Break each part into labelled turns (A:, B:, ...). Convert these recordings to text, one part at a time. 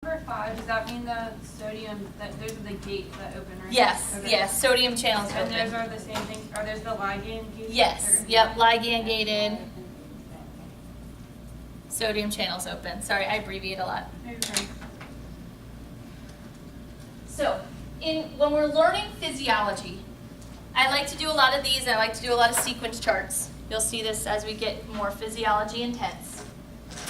A: Number 5, does that mean the sodium, that those are the gates that open, right?
B: Yes,
A: Okay.
B: yes, sodium channels
A: And
B: open.
A: those are the same things, are those the ligand gates?
B: Yes,
A: Okay.
B: yep, ligand gated. Sodium channels open. Sorry, I abbreviate a lot.
A: Okay.
B: So, when we're learning physiology, I like to do a lot of these. I like to do a lot of sequence charts. You'll see this as we get more physiology intense.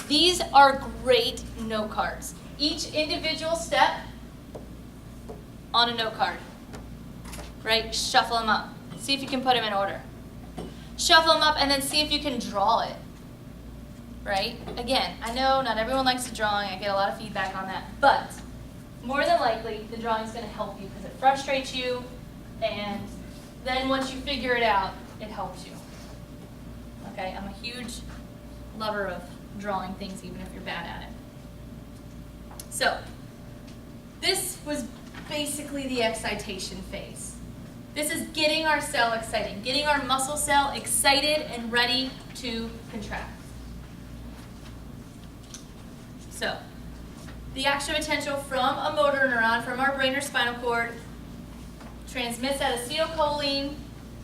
B: These are great note cards. Each individual step on a note card, right? Shuffle them up. See if you can put them in order. Shuffle them up and then see if you can draw it, right? Again, I know not everyone likes the drawing. I get a lot of feedback on that. But more than likely, the drawing is going to help you because it frustrates you. And then once you figure it out, it helps you. Okay, I'm a huge lover of drawing things even if you're bad at it. So, this was basically the excitation phase. This is getting our cell excited, getting our muscle cell excited and ready to contract. So, the action potential from a motor neuron, from our brain or spinal cord, transmits that acetylcholine.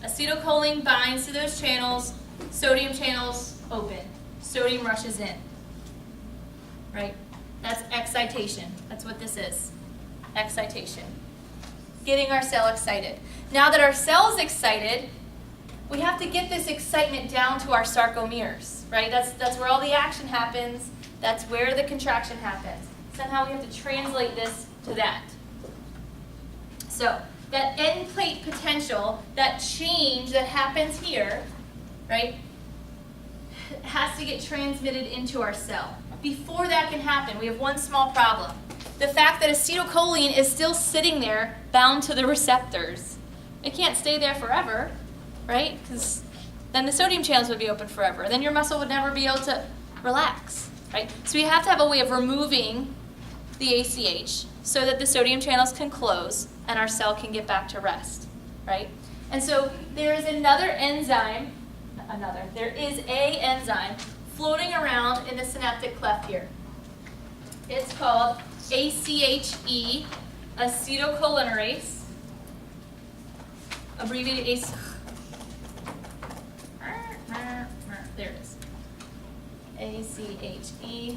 B: Acetylcholine binds to those channels. Sodium channels open. Sodium rushes in. Right? That's excitation. That's what this is. Excitation. Getting our cell excited. Now that our cell's excited, we have to get this excitement down to our sarcomeres. Right? That's where all the action happens. That's where the contraction happens. Somehow we have to translate this to that. So, that end plate potential, that change that happens here, right, has to get transmitted into our cell. Before that can happen, we have one small problem. The fact that acetylcholine is still sitting there bound to the receptors. It can't stay there forever, right? Because then the sodium channels would be open forever. Then your muscle would never be able to relax, right? So we have to have a way of removing the ACH so that the sodium channels can close and our cell can get back to rest, right? And so there is there is a enzyme floating around in the synaptic cleft here. It's called ACHE, acetylcholinesterase, abbreviated ACE. There it is. ACHE.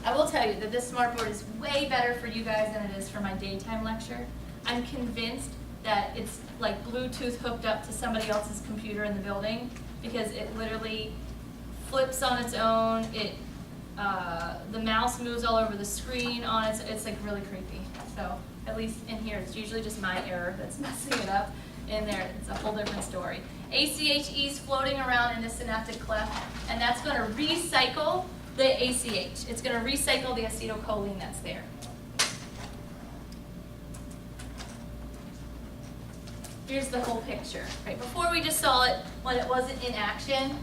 B: I will tell you that this smartboard is way better for you guys than it is for my daytime lecture. I'm convinced that it's like Bluetooth hooked up to somebody else's computer in the building because it literally flips on its own. The mouse moves all over the screen on it. It's like really creepy. So at least in here, it's usually just my error that's messing it up. In there, it's a whole different story. ACHE is floating around in the synaptic cleft, and that's going to recycle the ACH. It's going to recycle the acetylcholine that's there. Here's the whole picture. Right? Before we just saw it when it wasn't in action.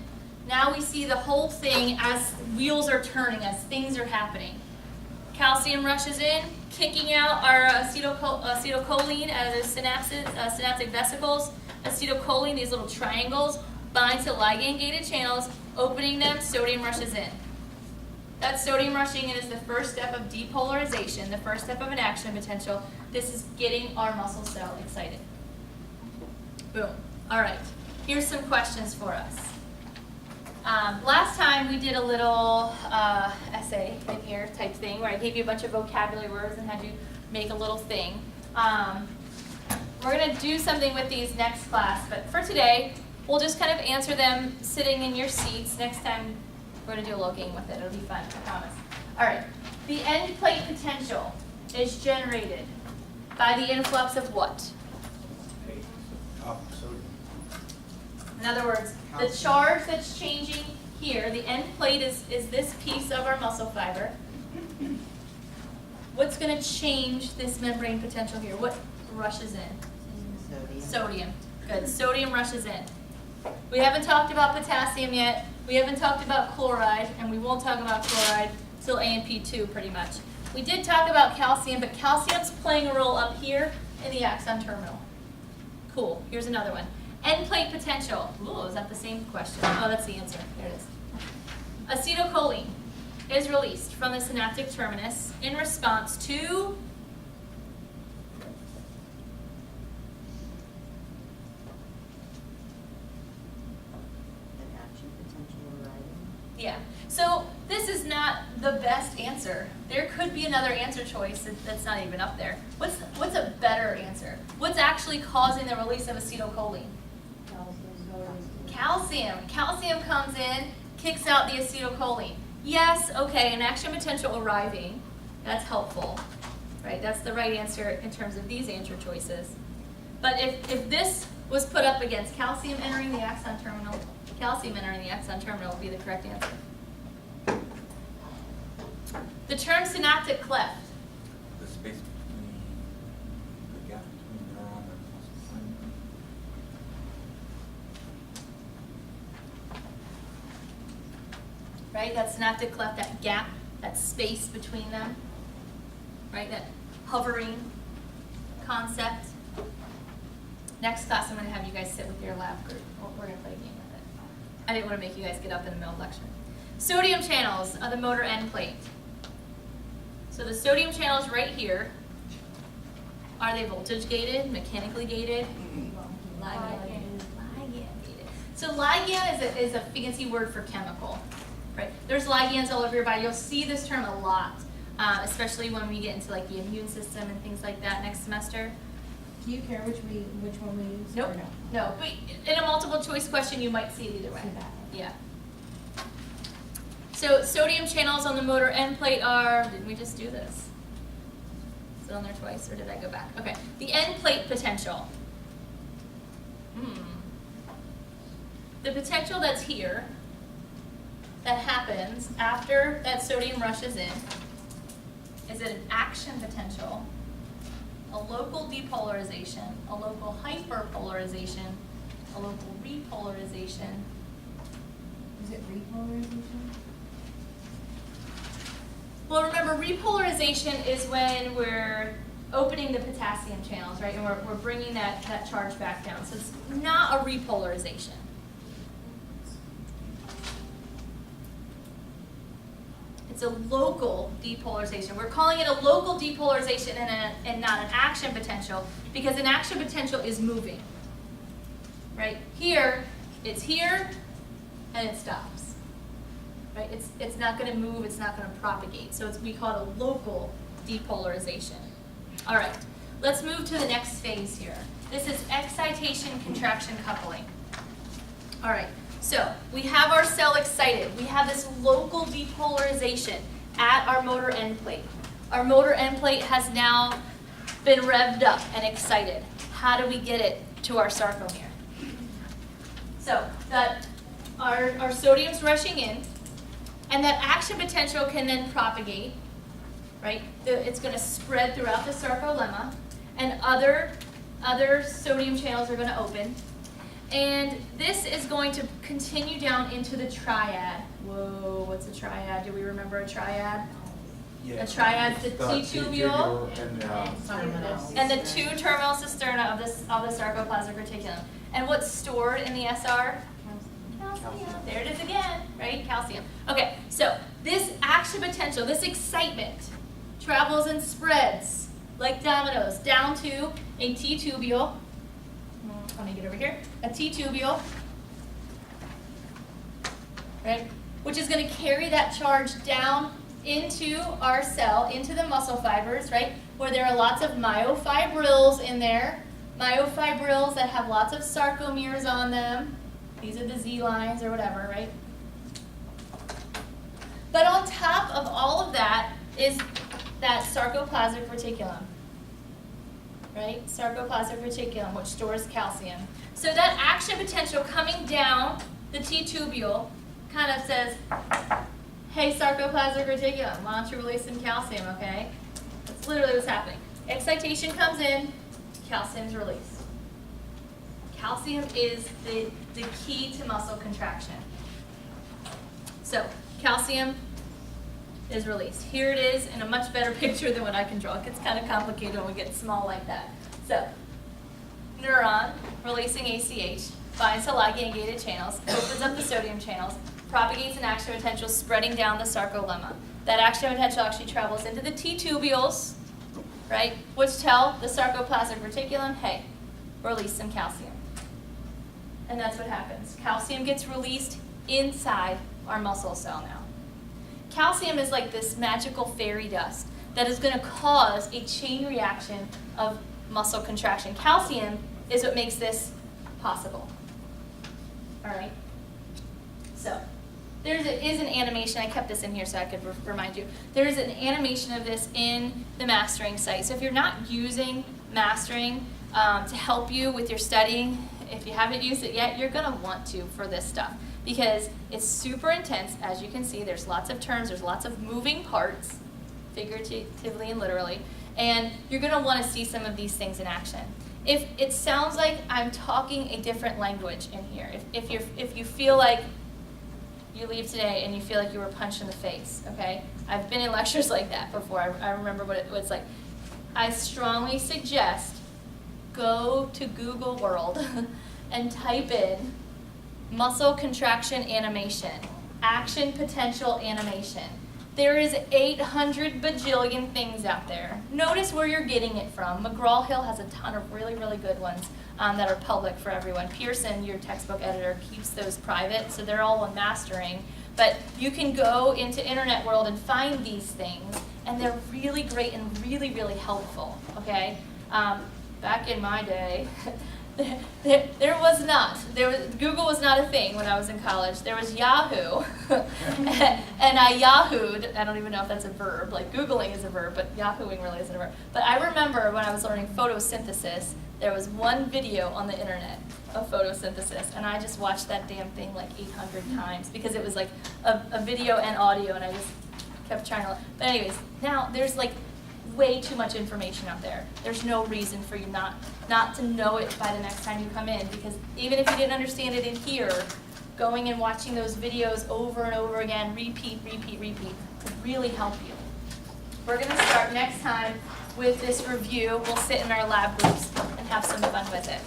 B: Now we see the whole thing as wheels are turning, as things are happening. Calcium rushes in, kicking out our acetylcholine out of the synaptic vesicles. Acetylcholine, these little triangles, bind to ligand-gated channels, opening them, sodium rushes in. That sodium rushing in is the first step of depolarization, the first step of an action potential. This is getting our muscle cell excited. Boom. All right. Here's some questions for us. Last time we did a little essay in here type thing where I gave you a bunch of vocabulary words and had you make a little thing. We're going to do something with these next class, but for today, we'll just kind of answer them sitting in your seats. Next time, we're going to do a little game with it. It'll be fun, I promise. All right. The end plate potential is generated by the influx of what? In other words, the charge that's changing here, the end plate is this piece of our muscle fiber. What's going to change this membrane potential here? What rushes in? Sodium. Good. Sodium rushes in. We haven't talked about potassium yet. We haven't talked about chloride, and we won't talk about chloride till AMP2 pretty much. We did talk about calcium, but calcium's playing a role up here in the axon terminal. Cool. Here's another one. End plate potential. Ooh, is that the same question? Oh, that's the answer. There it is. Acetylcholine. is released from the synaptic terminus in response to
C: An action potential arising.
B: yeah. So this is not the best answer. There could be another answer choice that's not even up there. What's a better answer? What's actually causing the release of acetylcholine? Calcium. Calcium comes in, kicks out the acetylcholine. Yes, okay, an action potential arriving. That's helpful, right? That's the right answer in terms of these answer choices. But if this was put up against calcium entering the axon terminal, calcium entering the axon terminal would be the correct answer. The term synaptic cleft.
D: The space between the gap between neuron and muscle fiber.
B: Right, that synaptic cleft, that gap, that space between them, right, that hovering concept. Next class, I'm going to have you guys sit with your lab group. We're going to play a game with it. I didn't want to make you guys get up in the middle of lecture. Sodium channels of the motor end plate. So the sodium channels right here, are they voltage gated, mechanically gated? Ligand gated. So ligand is a fancy word for chemical. Right? There's ligands all over your body. You'll see this term a lot, especially when we get into like the immune system and things like that next semester.
C: Do you care which one we use?
B: Nope.
C: Or no?
B: No. But in a multiple choice question, you might see it either way.
C: See that.
B: Yeah. So sodium channels on the motor end plate are, didn't we just do this? Is it on there twice or did I go back? Okay. The end plate potential. The potential that's here, that happens after that sodium rushes in, is it an action potential, a local depolarization, a local hyperpolarization, a local repolarization?
C: Is it repolarization?
B: Well, remember, repolarization is when we're opening the potassium channels, right? And we're bringing that charge back down. So it's not a repolarization. It's a local depolarization. We're calling it a local depolarization and not an action potential because an action potential is moving. Right? Here, it's here, and it stops. Right? It's not going to move, it's not going to propagate. So we call it a local depolarization. All right, let's move to the next phase here. This is excitation contraction coupling. All right, so we have our cell excited. We have this local depolarization at our motor end plate. Our motor end plate has now been revved up and excited. How do we get it to our sarcomere? So that our sodium's rushing in, and that action potential can then propagate, right? It's going to spread throughout the sarcolemma, and other sodium channels are going to open. And this is going to continue down into the triad. Whoa, what's a triad? Do we remember a triad?
D: Yeah.
B: A triad's the T-tubule and the
C: And
B: two terminal cisterna of the sarcoplasmic reticulum. And what's stored in the SR? Calcium. There it is again, right? Calcium. Okay, so this action potential, this excitement, travels and spreads like dominoes down to a T-tubule. Let me get over here. A T-tubule, right? Which is going to carry that charge down into our cell, into the muscle fibers, right? Where there are lots of myofibrils in there. Myofibrils that have lots of sarcomeres on them. These are the Z lines or whatever, right? But on top of all of that is that sarcoplasmic reticulum, right? Sarcoplasmic reticulum, which stores calcium. So that action potential coming down the T-tubule kind of says, hey, sarcoplasmic reticulum, why don't you release some calcium, okay? That's literally what's happening. Excitation comes in, calcium is released. Calcium is the key to muscle contraction. So calcium is released. Here it is in a much better picture than what I can draw. It gets kind of complicated when we get small like that. So neuron releasing ACH, binds to ligand-gated channels, opens up the sodium channels, propagates an action potential spreading down the sarcolemma. That action potential actually travels into the T-tubules, right, which tell the sarcoplasmic reticulum, hey, release some calcium. And that's what happens. Calcium gets released inside our muscle cell now. Calcium is like this magical fairy dust that is going to cause a chain reaction of muscle contraction. Calcium is what makes this possible. All right? So, there is an animation. I kept this in here so I could remind you. There is an animation of this in the mastering site. So if you're not using mastering to help you with your studying, if you haven't used it yet, you're going to want to for this stuff because it's super intense. As you can see, there's lots of terms, there's lots of moving parts, figuratively and literally, and you're going to want to see some of these things in action. If it sounds like I'm talking a different language in here, if you feel like you leave today and you feel like you were punched in the face, okay? I've been in lectures like that before. I remember what it was like. I strongly suggest go to Google World and type in muscle contraction animation, action potential animation. There is 800 bajillion things out there. Notice where you're getting it from. McGraw-Hill has a ton of really, really good ones that are public for everyone. Pearson, your textbook editor, keeps those private, so they're all on mastering. But you can go into internet world and find these things, and they're really great and really, really helpful, okay? Back in my day, Google was not a thing when I was in college. There was Yahoo, and I Yahooed. I don't even know if that's a verb, like Googling is a verb, but Yahooing really isn't a verb. But I remember when I was learning photosynthesis, there was one video on the internet of photosynthesis, and I just watched that damn thing like 800 times because it was like a video and audio, and I just kept trying to, but anyways, now there's like way too much information out there. There's no reason for you not to know it by the next time you come in, because even if you didn't understand it in here, going and watching those videos over and over again, repeat, would really help you. We're going to start next time with this review. We'll sit in our lab groups and have some fun with it.